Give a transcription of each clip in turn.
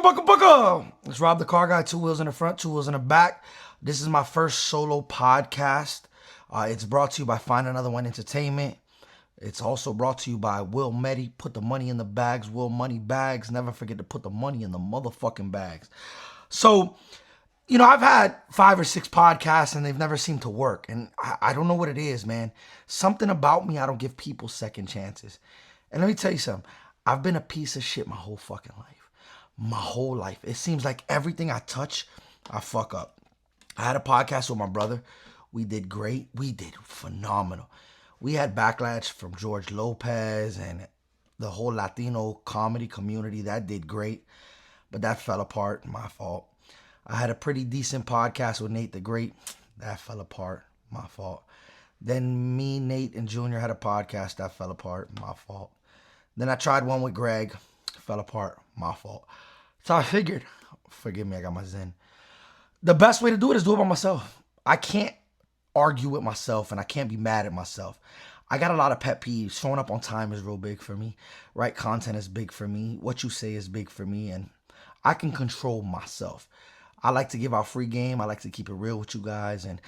Bucka Bucka Bucka. It's Rob the Car Guy, 2 wheels in the front, 2 wheels in the back. This is my first solo podcast. It's brought to you by Find Another One Entertainment. It's also brought to you by Will Meddy. Put the money in the bags, Will Money Bags. Never forget to put the money in the motherfucking bags. So, I've had 5 or 6 podcasts and they've never seemed to work. And I don't know what it is, man. Something about me, I don't give people second chances. And let me tell you something. I've been a piece of shit my whole fucking life. My whole life. It seems like everything I touch, I fuck up. I had a podcast with my brother. We did great. We did phenomenal. We had backlash from George Lopez and the whole Latino comedy community. That did great. But that fell apart. My fault. I had a pretty decent podcast with Nate the Great. That fell apart. My fault. Then me, Nate, and Junior had a podcast. That fell apart. My fault. Then I tried one with Greg. Fell apart. My fault. So I figured, forgive me, I got my zen. The best way to do it is do it by myself. I can't argue with myself and I can't be mad at myself. I got a lot of pet peeves. Showing up on time is real big for me. Right content is big for me. What you say is big for me. And I can control myself. I like to give out free game. I like to keep it real with you guys. And,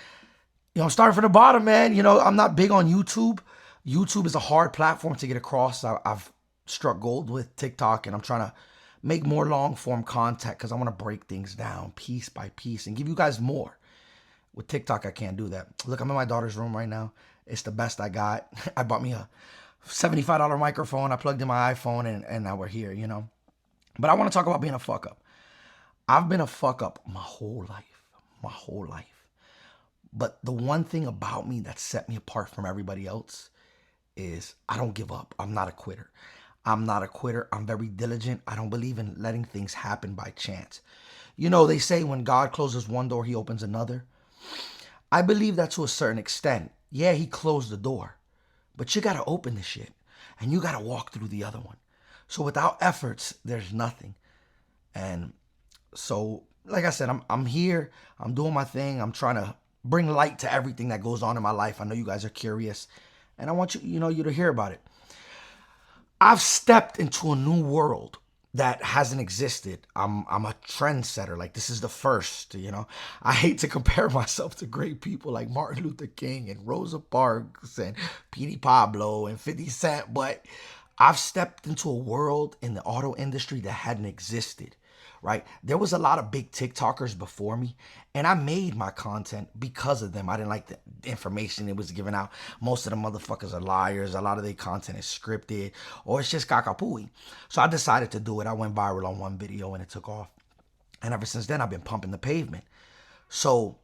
I'm starting from the bottom, man. I'm not big on YouTube. YouTube is a hard platform to get across. I've struck gold with TikTok and I'm trying to make more long form content because I want to break things down piece by piece and give you guys more. With TikTok, I can't do that. Look, I'm in my daughter's room right now. It's the best I got. I bought me a $75 microphone. I plugged in my iPhone and now we're here, But I want to talk about being a fuck up. I've been a fuck up my whole life. But the one thing about me that set me apart from everybody else is I don't give up. I'm not a quitter. I'm very diligent. I don't believe in letting things happen by chance. They say when God closes one door, he opens another. I believe that to a certain extent. Yeah, he closed the door, but you got to open the shit and you got to walk through the other one. So without efforts, there's nothing. And so, like I said, I'm here. I'm doing my thing. I'm trying to bring light to everything that goes on in my life. I know you guys are curious and I want you to hear about it. I've stepped into a new world that hasn't existed. I'm a trendsetter. Like, this is the first, I hate to compare myself to great people like Martin Luther King and Rosa Parks and Petey Pablo and 50 Cent, but I've stepped into a world in the auto industry that hadn't existed, right? There was a lot of big TikTokers before me, and I made my content because of them. I didn't like the information that was given out. Most of the motherfuckers are liars. A lot of their content is scripted, or it's just kakapui. So I decided to do it. I went viral on one video, and it took off. And ever since then, I've been pumping the pavement. So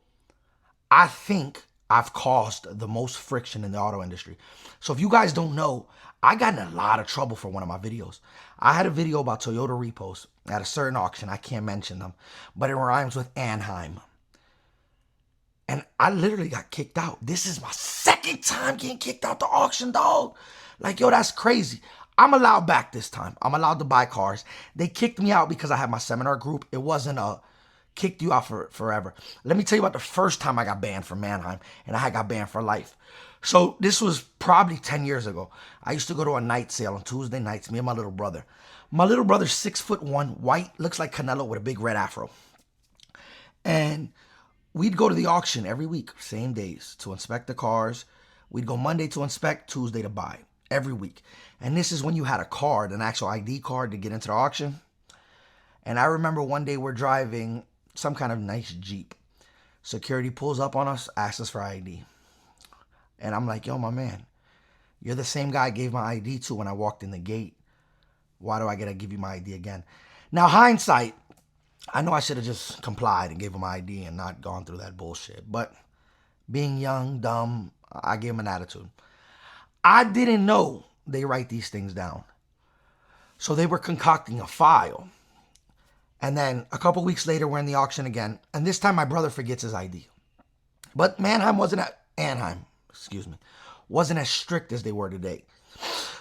I think I've caused the most friction in the auto industry. So if you guys don't know, I got in a lot of trouble for one of my videos. I had a video about Toyota repos at a certain auction. I can't mention them, but it rhymes with Anaheim. And I literally got kicked out. This is my second time getting kicked out the auction, dog. Like, that's crazy. I'm allowed back this time. I'm allowed to buy cars. They kicked me out because I had my seminar group. It wasn't a kicked you out for forever. Let me tell you about the first time I got banned from Anaheim, and I got banned for life. So this was probably 10 years ago. I used to go to a night sale on Tuesday nights, me and my little brother. My little brother's 6'1", white, looks like Canelo with a big red afro. And we'd go to the auction every week, same days, to inspect the cars. We'd go Monday to inspect, Tuesday to buy, every week. And this is when you had a card, an actual ID card to get into the auction. And I remember one day we're driving some kind of nice Jeep. Security pulls up on us, asks us for ID. And I'm like, yo, my man, you're the same guy I gave my ID to when I walked in the gate. Why do I gotta give you my ID again? Now, hindsight, I know I should have just complied and gave him my ID and not gone through that bullshit. But being young, dumb, I gave him an attitude. I didn't know they write these things down. So they were concocting a file. And then a couple weeks later, we're in the auction again. And this time my brother forgets his ID. But Anaheim wasn't as strict as they were today.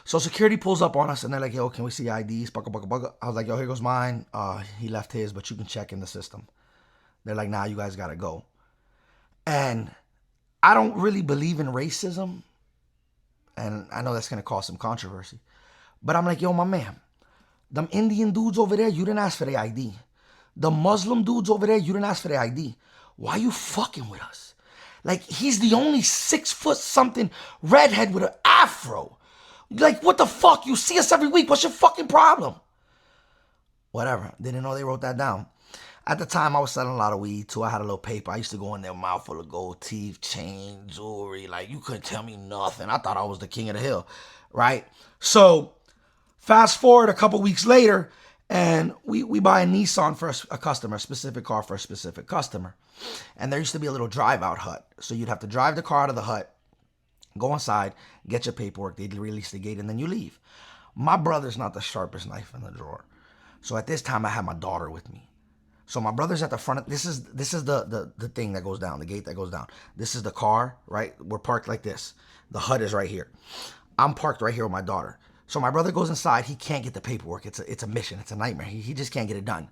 So security pulls up on us and they're like, yo, can we see IDs? Bucka, bucka, bucka. I was like, yo, here goes mine. He left his, but you can check in the system. They're like, nah, you guys got to go. And I don't really believe in racism. And I know that's going to cause some controversy. But I'm like, yo, my man, Them Indian dudes over there, you didn't ask for their ID. The Muslim dudes over there, you didn't ask for their ID. Why you fucking with us? Like, he's the only 6 foot something redhead with an afro. Like, what the fuck? You see us every week. What's your fucking problem? Whatever. Didn't know they wrote that down. At the time, I was selling a lot of weed, too. I had a little paper. I used to go in there, mouth full of gold teeth, chain, jewelry. Like, you couldn't tell me nothing. I thought I was the king of the hill, right? So, fast forward a couple weeks later, and we buy a Nissan for a customer, a specific car for a specific customer. And there used to be a little drive-out hut. So you'd have to drive the car out of the hut, go inside, get your paperwork, they'd release the gate, and then you leave. My brother's not the sharpest knife in the drawer. So at this time, I had my daughter with me. So my brother's at the front. This is the thing that goes down, the gate that goes down. This is the car, right? We're parked like this. The hut is right here. I'm parked right here with my daughter. So my brother goes inside. He can't get the paperwork. It's a mission. It's a nightmare. He just can't get it done.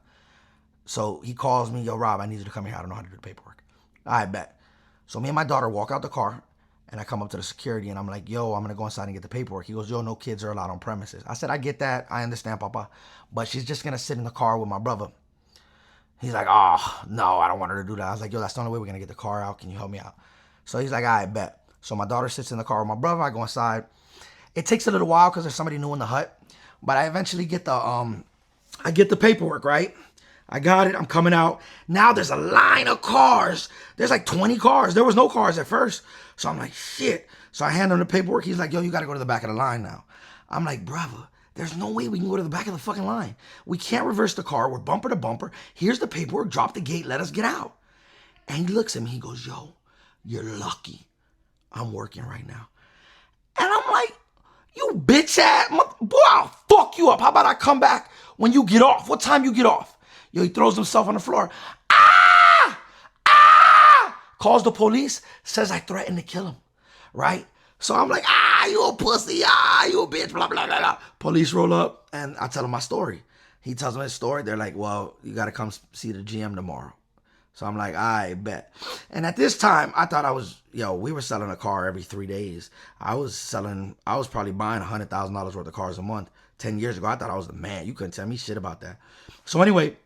So he calls me, yo, Rob, I need you to come here. I don't know how to do the paperwork. I bet. So me and my daughter walk out the car, and I come up to the security, and I'm like, yo, I'm going to go inside and get the paperwork. He goes, yo, no kids are allowed on premises. I said, I get that. I understand, Papa. But she's just going to sit in the car with my brother. He's like, oh, no, I don't want her to do that. I was like, yo, that's the only way we're going to get the car out. Can you help me out? So he's like, I bet. So my daughter sits in the car with my brother. I go inside. It takes a little while because there's somebody new in the hut. But I eventually get the paperwork, right? I got it. I'm coming out. Now there's a line of cars. There's like 20 cars. There was no cars at first. So I'm like, shit. So I hand him the paperwork. He's like, yo, you got to go to the back of the line now. I'm like, brother, there's no way we can go to the back of the fucking line. We can't reverse the car. We're bumper to bumper. Here's the paperwork. Drop the gate. Let us get out. And he looks at me. He goes, yo, you're lucky. I'm working right now. And I'm like, you bitch ass. Boy, I'll fuck you up. How about I come back when you get off? What time you get off? Yo, he throws himself on the floor. Ah! Ah! Calls the police. Says I threatened to kill him. Right? So I'm like, you a pussy. You a bitch. Blah, blah, blah, blah. Police roll up, and I tell them my story. He tells them his story. They're like, well, you got to come see the GM tomorrow. So I'm like, I bet. And at this time, I thought we were selling a car every 3 days. I was probably buying $100,000 worth of cars a month. 10 years ago, I thought I was the man. You couldn't tell me shit about that. So anyway,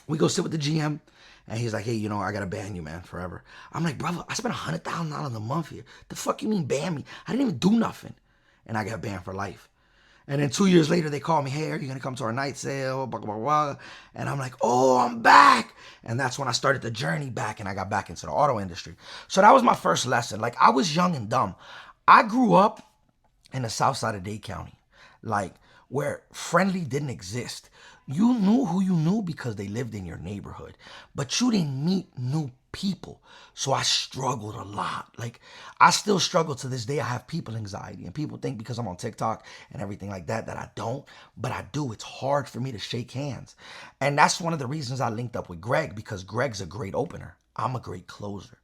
we go sit with the GM, and he's like, hey, I got to ban you, man, forever. I'm like, brother, I spent $100,000 a month here. The fuck you mean ban me? I didn't even do nothing. And I got banned for life. And then 2 years later, they call me, hey, are you going to come to our night sale? Blah, blah, blah. And I'm like, oh, I'm back. And that's when I started the journey back, and I got back into the auto industry. So that was my first lesson. Like, I was young and dumb. I grew up in the south side of Dade County, like, where friendly didn't exist. You knew who you knew because they lived in your neighborhood, but you didn't meet new people. So I struggled a lot. Like, I still struggle to this day. I have people anxiety, and people think because I'm on TikTok and everything like that I don't, but I do. It's hard for me to shake hands. And that's one of the reasons I linked up with Greg, because Greg's a great opener. I'm a great closer.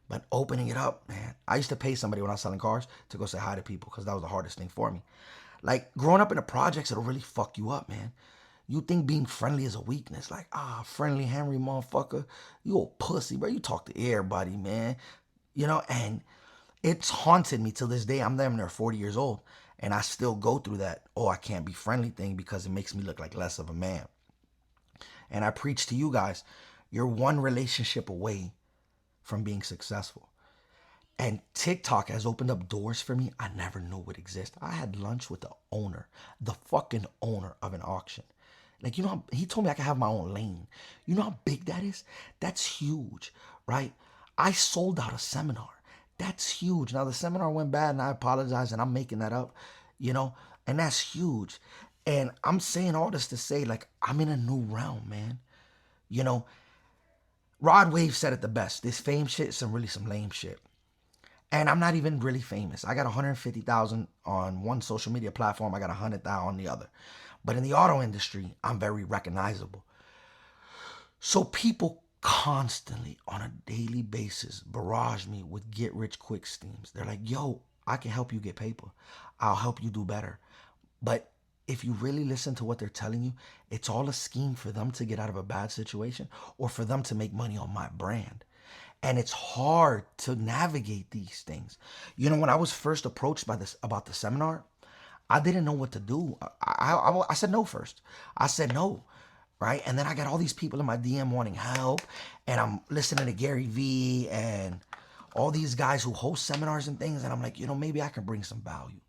But opening it up, man, I used to pay somebody when I was selling cars to go say hi to people because that was the hardest thing for me. Like, growing up in the projects, it'll really fuck you up, man. You think being friendly is a weakness. Like, friendly Henry motherfucker. You a pussy, bro. You talk to everybody, man. And it's haunted me till this day. I'm damn near 40 years old, and I still go through that, I can't be friendly thing because it makes me look like less of a man. And I preach to you guys, you're one relationship away from being successful. And TikTok has opened up doors for me I never knew would exist. I had lunch with the fucking owner of an auction. Like, he told me I could have my own lane. You know how big that is? That's huge, right? I sold out a seminar. That's huge. Now, the seminar went bad, and I apologize, and I'm making that up, and that's huge. And I'm saying all this to say, like, I'm in a new realm, man. Rod Wave said it the best. This fame shit is some lame shit. And I'm not even really famous. I got 150,000 on one social media platform. I got 100,000 on the other. But in the auto industry, I'm very recognizable. So people constantly, on a daily basis, barrage me with get-rich-quick schemes. They're like, yo, I can help you get paper. I'll help you do better. But if you really listen to what they're telling you, it's all a scheme for them to get out of a bad situation or for them to make money on my brand. And it's hard to navigate these things. When I was first approached about the seminar, I didn't know what to do. I said no first. I said no, right? And then I got all these people in my DM wanting help, and I'm listening to Gary Vee and all these guys who host seminars and things, and I'm like, maybe I can bring some value.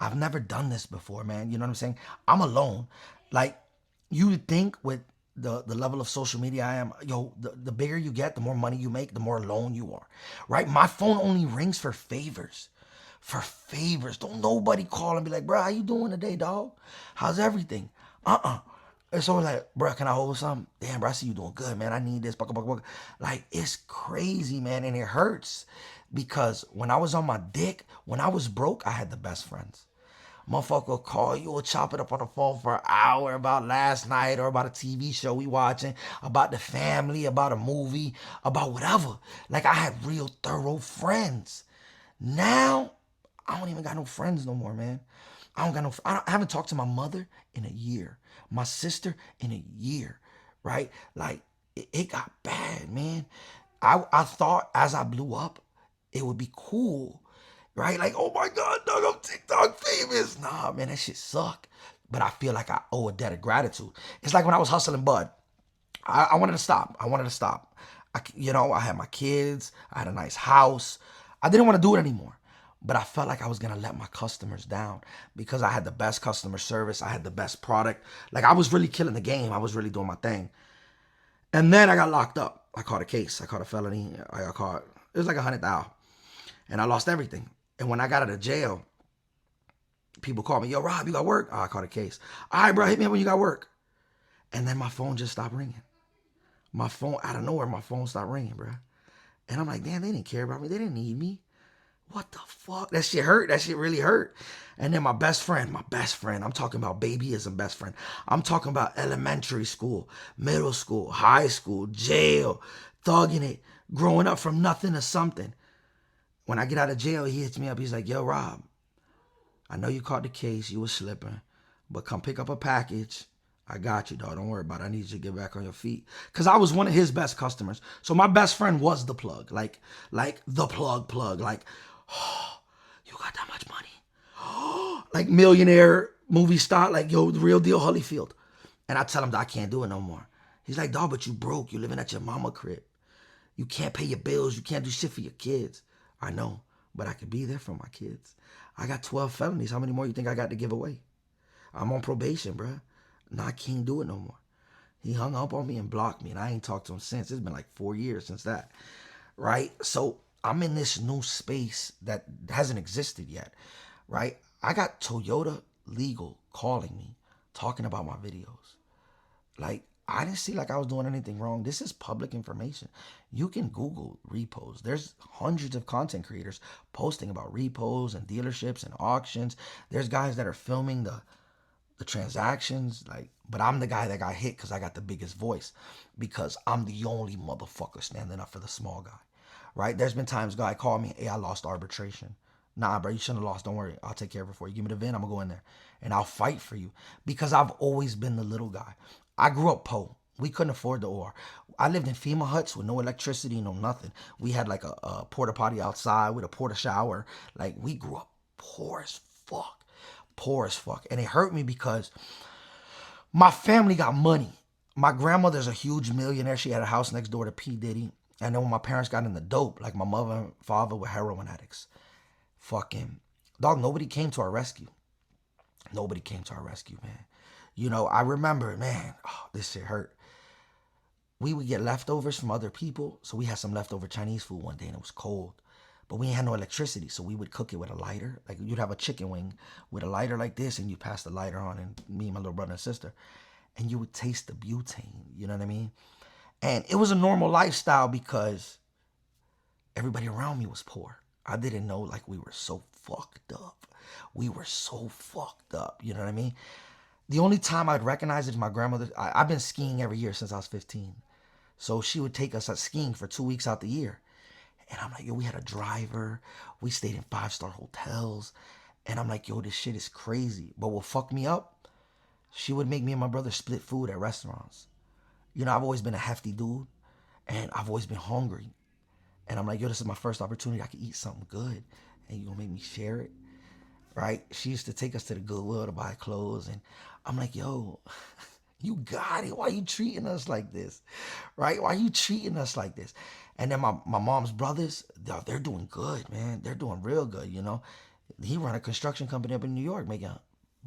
I've never done this before, man. You know what I'm saying? I'm alone. Like, you would think with the level of social media I am, the bigger you get, the more money you make, the more alone you are, right? My phone only rings for favors. For favors. Don't nobody call and be like, bro, how you doing today, dog? How's everything? It's always like, bro, can I hold something? Damn, bro, I see you doing good, man. I need this. Bucka, bucka, bucka. Like, it's crazy, man, and it hurts because when I was on my dick, when I was broke, I had the best friends. Motherfucker will call you, will chop it up on the phone for an hour about last night or about a TV show we watching, about the family, about a movie, about whatever. Like, I had real thorough friends. Now, I don't even got no friends no more, man. I haven't talked to my mother in a year. My sister in a year, right? Like, it got bad, man. I thought as I blew up, it would be cool, right? Like, oh my God, dog, I'm TikTok famous. Nah, man, that shit suck. But I feel like I owe a debt of gratitude. It's like when I was hustling Bud. I wanted to stop. I wanted to stop. I had my kids. I had a nice house. I didn't want to do it anymore. But I felt like I was going to let my customers down because I had the best customer service. I had the best product. Like, I was really killing the game. I was really doing my thing. And then I got locked up. I caught a case. I caught a felony. I got caught. It was like 100,000. And I lost everything. And when I got out of jail, people called me, yo, Rob, you got work? Oh, I caught a case. All right, bro, hit me up when you got work. And then my phone just stopped ringing. My phone, out of nowhere, my phone stopped ringing, bro. And I'm like, damn, they didn't care about me. They didn't need me. What the fuck? That shit hurt. That shit really hurt. And then my best friend, I'm talking about babyism best friend. I'm talking about elementary school, middle school, high school, jail, thugging it, growing up from nothing to something. When I get out of jail, he hits me up. He's like, yo, Rob, I know you caught the case. You was slipping. But come pick up a package. I got you, dog. Don't worry about it. I need you to get back on your feet. Because I was one of his best customers. So my best friend was the plug. Like the plug. Like, oh, you got that much money? Oh, like millionaire movie star. Like, yo, the real deal Holyfield. And I tell him that I can't do it no more. He's like, dog, but you broke. You living at your mama crib. You can't pay your bills. You can't do shit for your kids. I know, but I could be there for my kids. I got 12 felonies. How many more you think I got to give away? I'm on probation, bruh. No, I can't do it no more. He hung up on me and blocked me, and I ain't talked to him since. It's been like 4 years since that, right? So I'm in this new space that hasn't existed yet, right? I got Toyota Legal calling me, talking about my videos. Like, I didn't see like I was doing anything wrong. This is public information. You can Google repos. There's hundreds of content creators posting about repos and dealerships and auctions. There's guys that are filming the transactions, like, but I'm the guy that got hit because I got the biggest voice, because I'm the only motherfucker standing up for the small guy, right? There's been times guy called me, hey, I lost arbitration. Nah, bro, you shouldn't have lost. Don't worry. I'll take care of it for you. Give me the VIN. I'm going to go in there and I'll fight for you because I've always been the little guy. I grew up poor. We couldn't afford the OR. I lived in FEMA huts with no electricity, no nothing. We had like a porta potty outside with a porta shower. Like, we grew up poor as fuck. Poor as fuck. And it hurt me because my family got money. My grandmother's a huge millionaire. She had a house next door to P. Diddy. And then when my parents got into dope, like my mother and father were heroin addicts. Fucking, dog, nobody came to our rescue. Nobody came to our rescue, man. You know, I remember, man, oh, this shit hurt. We would get leftovers from other people. So we had some leftover Chinese food one day and it was cold. But we ain't had no electricity, so we would cook it with a lighter. Like, you'd have a chicken wing with a lighter like this, and you pass the lighter on, and me and my little brother and sister, and you would taste the butane, you know what I mean? And it was a normal lifestyle because everybody around me was poor. I didn't know, like, we were so fucked up. We were so fucked up, you know what I mean? The only time I'd recognize it is my grandmother. I've been skiing every year since I was 15. So she would take us skiing for 2 weeks out the year. And I'm like, yo, we had a driver. We stayed in 5-star hotels. And I'm like, yo, this shit is crazy. But what fucked me up, she would make me and my brother split food at restaurants. You know, I've always been a hefty dude. And I've always been hungry. And I'm like, yo, this is my first opportunity. I can eat something good. And you gonna make me share it? right? She used to take us to the Goodwill to buy clothes. And I'm like, yo, you got it. Why are you treating us like this? Right? Why are you treating us like this? And then my mom's brothers, they're doing good, man. They're doing real good, you know. He run a construction company up in New York making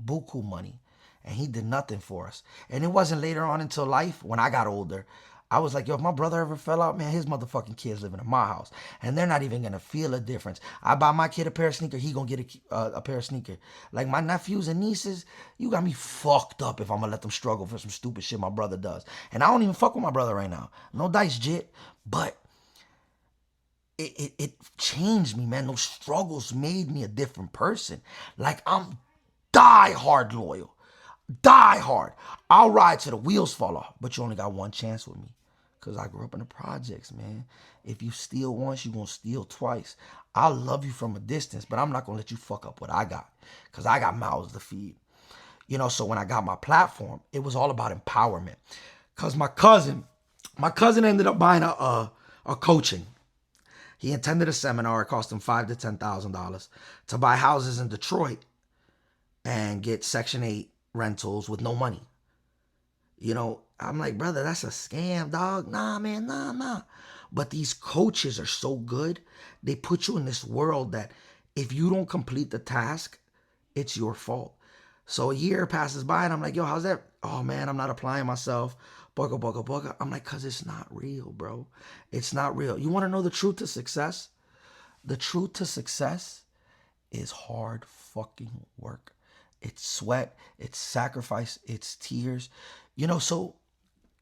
buku money. And he did nothing for us. And it wasn't later on until life, when I got older, I was like, yo, if my brother ever fell out, man, his motherfucking kids living in my house. And they're not even going to feel a difference. I buy my kid a pair of sneakers, he going to get a pair of sneakers. Like my nephews and nieces, you got me fucked up if I'm going to let them struggle for some stupid shit my brother does. And I don't even fuck with my brother right now. No dice jit. But it changed me, man. Those struggles made me a different person. Like I'm die hard loyal. Die hard. I'll ride till the wheels fall off, but you only got one chance with me. Because I grew up in the projects, man. If you steal once, you're going to steal twice. I'll love you from a distance, but I'm not going to let you fuck up what I got. Because I got mouths to feed. You know, so when I got my platform, it was all about empowerment. Because my cousin ended up buying a coaching. He attended a seminar. It cost him $5,000 to $10,000 to buy houses in Detroit and get Section 8 rentals with no money. You know, I'm like, brother, that's a scam, dog. Nah, man, nah. But these coaches are so good. They put you in this world that if you don't complete the task, it's your fault. So a year passes by and I'm like, yo, how's that? Oh, man, I'm not applying myself. Bucka, bucka, bucka. I'm like, because it's not real, bro. It's not real. You want to know the truth to success? The truth to success is hard fucking work. It's sweat, it's sacrifice, it's tears. You know, so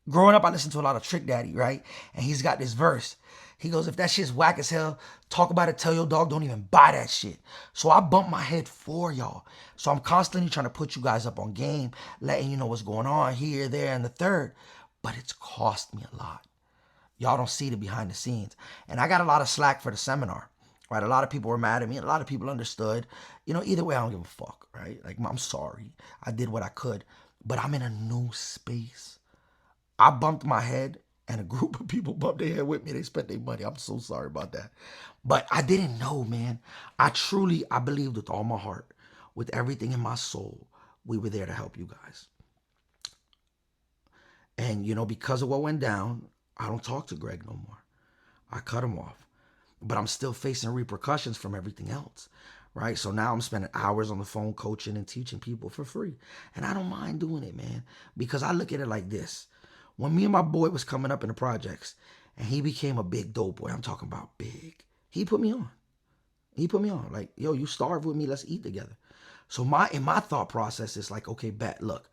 growing up, I listened to a lot of Trick Daddy, right? And he's got this verse. He goes, if that shit's whack as hell, talk about it, tell your dog, don't even buy that shit. So I bump my head for y'all. So I'm constantly trying to put you guys up on game, letting you know what's going on here, there, and the third. But it's cost me a lot. Y'all don't see the behind the scenes. And I got a lot of slack for the seminar. Right, a lot of people were mad at me. A lot of people understood. You know, either way, I don't give a fuck, right? Like, I'm sorry. I did what I could. But I'm in a new space. I bumped my head, and a group of people bumped their head with me. They spent their money. I'm so sorry about that. But I didn't know, man. I believed with all my heart, with everything in my soul, we were there to help you guys. And, you know, because of what went down, I don't talk to Greg no more. I cut him off. But I'm still facing repercussions from everything else, right? So now I'm spending hours on the phone coaching and teaching people for free. And I don't mind doing it, man, because I look at it like this. When me and my boy was coming up in the projects and he became a big dope boy, I'm talking about big, he put me on. He put me on. Like, yo, you starve with me, let's eat together. So in my thought process, it's like, okay, bet, look,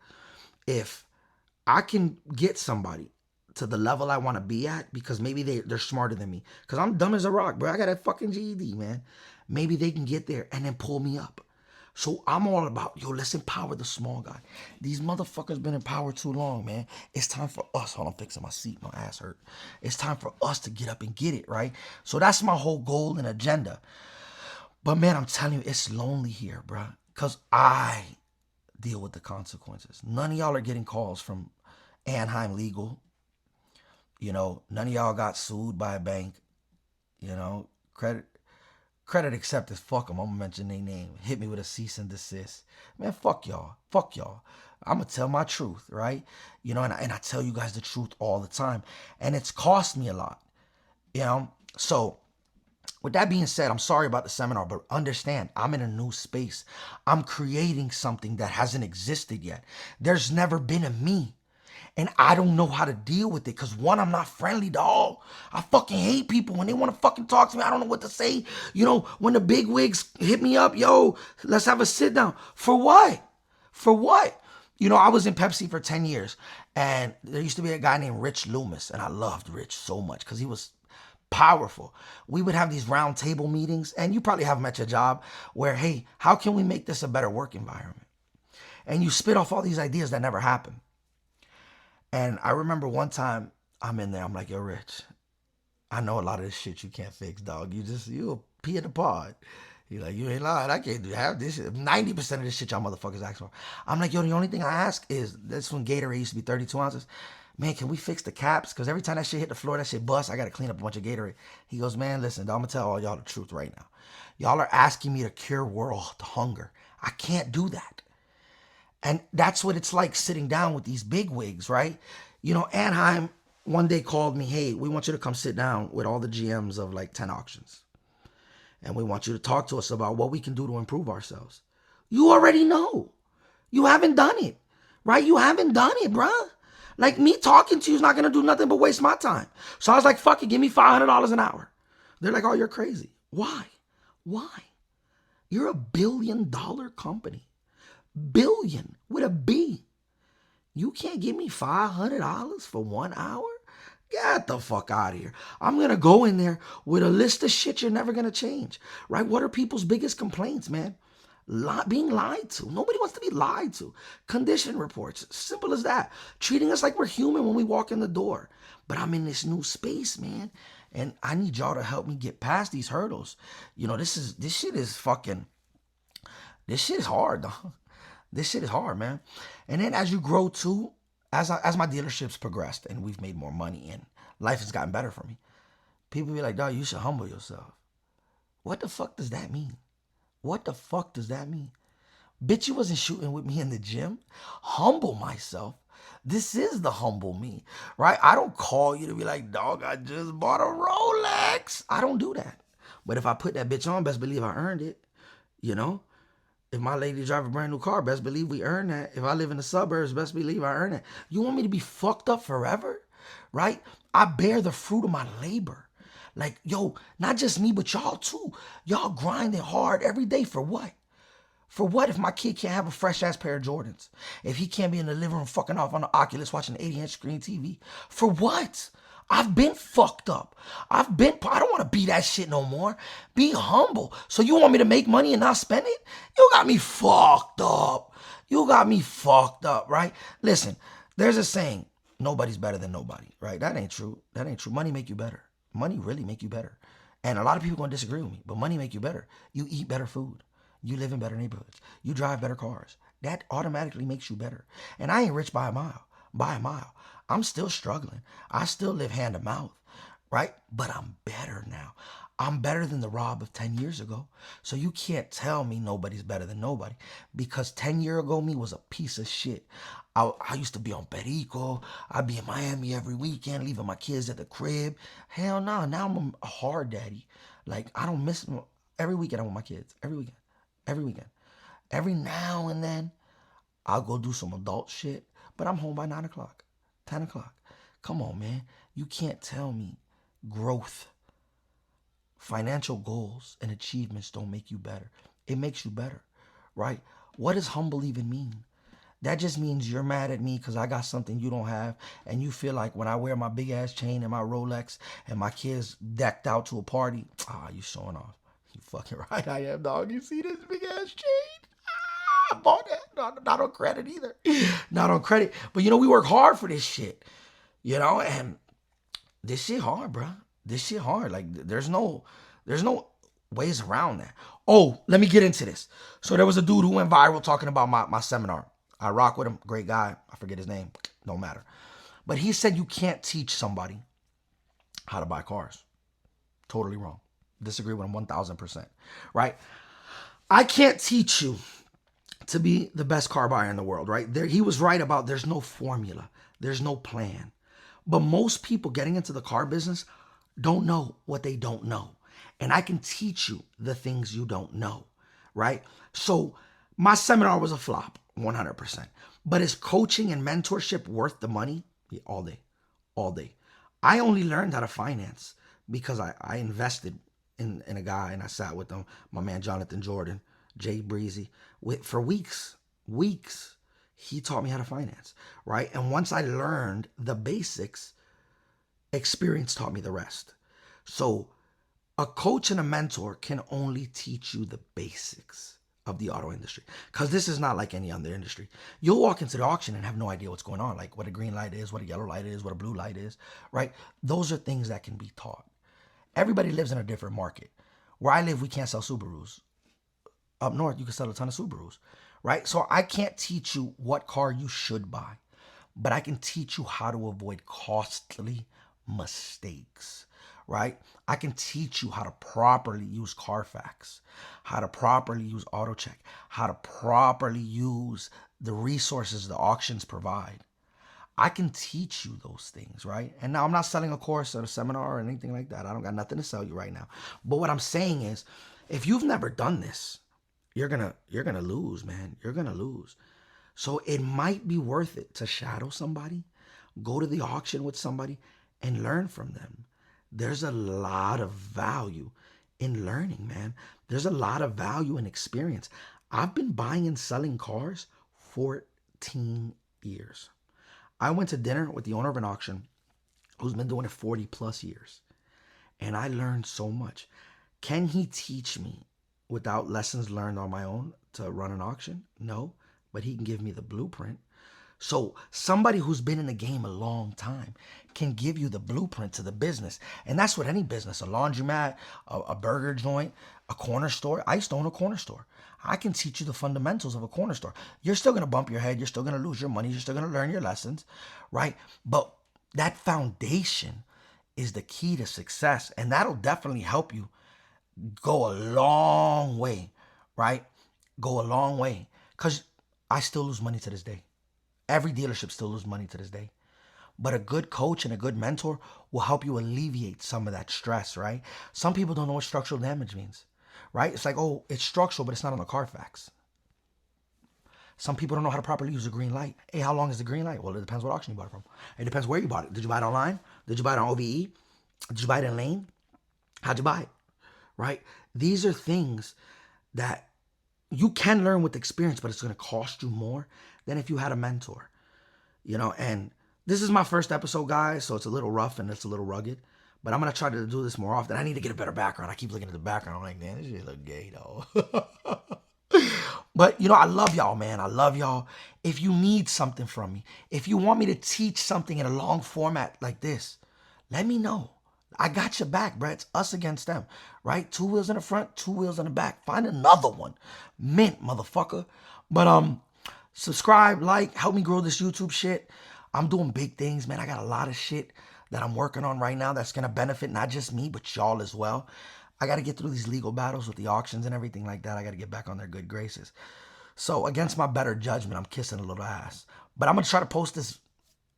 if I can get somebody to the level I want to be at, because maybe they're smarter than me. Because I'm dumb as a rock, bro. I got a fucking GED, man. Maybe they can get there and then pull me up. So I'm all about, yo, let's empower the small guy. These motherfuckers been in power too long, man. It's time for us. Hold on, I'm fixing my seat. My ass hurt. It's time for us to get up and get it, right? So that's my whole goal and agenda. But, man, I'm telling you, it's lonely here, bro. Because I deal with the consequences. None of y'all are getting calls from Anaheim Legal. You know, none of y'all got sued by a bank. You know, credit acceptance, fuck them. I'm gonna mention their name. Hit me with a cease and desist. Man, fuck y'all. Fuck y'all. I'm gonna tell my truth, right? You know, and I tell you guys the truth all the time. And it's cost me a lot. You know? So, with that being said, I'm sorry about the seminar, but understand, I'm in a new space. I'm creating something that hasn't existed yet. There's never been a me. And I don't know how to deal with it because, one, I'm not friendly, dog. I fucking hate people when they want to fucking talk to me. I don't know what to say. You know, when the big wigs hit me up, yo, let's have a sit down. For what? For what? You know, I was in Pepsi for 10 years. And there used to be a guy named Rich Loomis. And I loved Rich so much because he was powerful. We would have these round table meetings. And you probably have them at your job where, hey, how can we make this a better work environment? And you spit off all these ideas that never happened. And I remember one time I'm in there, I'm like, yo, Rich, I know a lot of this shit you can't fix, dog. You a pee in the pod. You're like, you ain't lying. I can't have this shit. 90% of this shit y'all motherfuckers ask for. I'm like, yo, the only thing I ask is, that's when Gatorade used to be 32 ounces. Man, can we fix the caps? Because every time that shit hit the floor, that shit bust. I got to clean up a bunch of Gatorade. He goes, man, listen, I'm going to tell all y'all the truth right now. Y'all are asking me to cure world hunger. I can't do that. And that's what it's like sitting down with these big wigs, right? You know, Anaheim one day called me, hey, we want you to come sit down with all the GMs of like 10 auctions. And we want you to talk to us about what we can do to improve ourselves. You already know. You haven't done it, right? You haven't done it, bruh. Like, me talking to you is not going to do nothing but waste my time. So I was like, fuck it, give me $500 an hour. They're like, oh, you're crazy. Why? Why? You're $1 billion company. Billion with a B. You can't give me $500 for 1 hour? Get the fuck out of here. I'm going to go in there with a list of shit you're never going to change, right? What are people's biggest complaints, man? Being lied to. Nobody wants to be lied to. Condition reports. Simple as that. Treating us like we're human when we walk in the door. But I'm in this new space, man. And I need y'all to help me get past these hurdles. You know, this shit is hard, dog. This shit is hard, man. And then as you grow too, as my dealerships progressed and we've made more money and life has gotten better for me, people be like, dog, you should humble yourself. What the fuck does that mean? What the fuck does that mean? Bitch, you wasn't shooting with me in the gym. Humble myself. This is the humble me, right? I don't call you to be like, dog, I just bought a Rolex. I don't do that. But if I put that bitch on, best believe I earned it, you know? If my lady drive a brand new car, best believe we earn that. If I live in the suburbs, best believe I earn it. You want me to be fucked up forever? Right? I bear the fruit of my labor. Like, yo, not just me, but y'all too. Y'all grinding hard every day for what? For what if my kid can't have a fresh-ass pair of Jordans? If he can't be in the living room fucking off on the Oculus watching an 80-inch screen TV? For what? I've been fucked up. I don't want to be that shit no more. Be humble. So you want me to make money and not spend it? You got me fucked up. You got me fucked up, right? Listen, there's a saying, nobody's better than nobody, right? That ain't true. That ain't true. Money make you better. Money really make you better. And a lot of people gonna disagree with me, but money make you better. You eat better food. You live in better neighborhoods. You drive better cars. That automatically makes you better. And I ain't rich by a mile. By a mile. I'm still struggling. I still live hand to mouth, right? But I'm better now. I'm better than the Rob of 10 years ago. So you can't tell me nobody's better than nobody, because 10 years ago me was a piece of shit. I used to be on Perico. I'd be in Miami every weekend, leaving my kids at the crib. Hell no. Now I'm a hard daddy. Like, I don't miss them. Every weekend I'm with my kids. Every weekend. Every weekend. Every now and then I'll go do some adult shit, but I'm home by 9 o'clock. 10 o'clock. Come on, man. You can't tell me growth, financial goals, and achievements don't make you better. It makes you better, right? What does humble even mean? That just means you're mad at me because I got something you don't have, and you feel like when I wear my big ass chain and my Rolex and my kids decked out to a party, you showing off. You fucking right I am, dog. You see this big ass chain? I bought that. Not on credit either. Not on credit. But you know, we work hard for this shit. You know, and this shit hard, bro. This shit hard. Like, there's no ways around that. Oh, let me get into this. So there was a dude who went viral talking about my seminar. I rock with him. Great guy. I forget his name. Don't matter. But he said you can't teach somebody how to buy cars. Totally wrong. Disagree with him 1,000%. Right? I can't teach you to be the best car buyer in the world, right? He was right about there's no formula. There's no plan. But most people getting into the car business don't know what they don't know. And I can teach you the things you don't know, right? So my seminar was a flop, 100%. But is coaching and mentorship worth the money? Yeah, all day, all day. I only learned how to finance because I invested in a guy, and I sat with him, my man Jonathan Jordan, Jay Breezy, for weeks. He taught me how to finance, right? And once I learned the basics, experience taught me the rest. So a coach and a mentor can only teach you the basics of the auto industry, because this is not like any other industry. You'll walk into the auction and have no idea what's going on, like what a green light is, what a yellow light is, what a blue light is, right? Those are things that can be taught. Everybody lives in a different market. Where I live, we can't sell Subarus. Up north, you can sell a ton of Subarus, right? So I can't teach you what car you should buy, but I can teach you how to avoid costly mistakes, right? I can teach you how to properly use Carfax, how to properly use AutoCheck, how to properly use the resources the auctions provide. I can teach you those things, right? And now I'm not selling a course or a seminar or anything like that. I don't got nothing to sell you right now. But what I'm saying is, if you've never done this, you're gonna lose, man. You're gonna lose. So it might be worth it to shadow somebody, go to the auction with somebody, and learn from them. There's a lot of value in learning, man. There's a lot of value in experience. I've been buying and selling cars 14 years. I went to dinner with the owner of an auction who's been doing it 40 plus years. And I learned so much. Can he teach me without lessons learned on my own to run an auction? No, but he can give me the blueprint. So somebody who's been in the game a long time can give you the blueprint to the business. And that's what any business, a laundromat, a burger joint, a corner store. I used to own a corner store. I can teach you the fundamentals of a corner store. You're still going to bump your head. You're still going to lose your money. You're still going to learn your lessons, right? But that foundation is the key to success. And that'll definitely help you go a long way, right? Go a long way. Because I still lose money to this day. Every dealership still loses money to this day. But a good coach and a good mentor will help you alleviate some of that stress, right? Some people don't know what structural damage means, right? It's like, oh, it's structural, but it's not on the Carfax. Some people don't know how to properly use a green light. Hey, how long is the green light? Well, it depends what auction you bought it from. It depends where you bought it. Did you buy it online? Did you buy it on OVE? Did you buy it in Lane? How'd you buy it? Right? These are things that you can learn with experience, but it's going to cost you more than if you had a mentor. And this is my first episode, guys, so it's a little rough and it's a little rugged. But I'm going to try to do this more often. I need to get a better background. I keep looking at the background. I'm like, man, this shit look gay, though. But, I love y'all, man. I love y'all. If you need something from me, if you want me to teach something in a long format like this, let me know. I got your back, bro. It's us against them, right? 2 wheels in the front, 2 wheels in the back. Find another one. Mint, motherfucker. But subscribe, like, help me grow this YouTube shit. I'm doing big things, man. I got a lot of shit that I'm working on right now that's going to benefit not just me, but y'all as well. I got to get through these legal battles with the auctions and everything like that. I got to get back on their good graces. So against my better judgment, I'm kissing a little ass. But I'm going to try to post this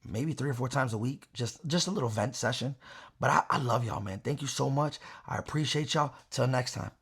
maybe 3 or 4 times a week. Just a little vent session. But I love y'all, man. Thank you so much. I appreciate y'all. Till next time.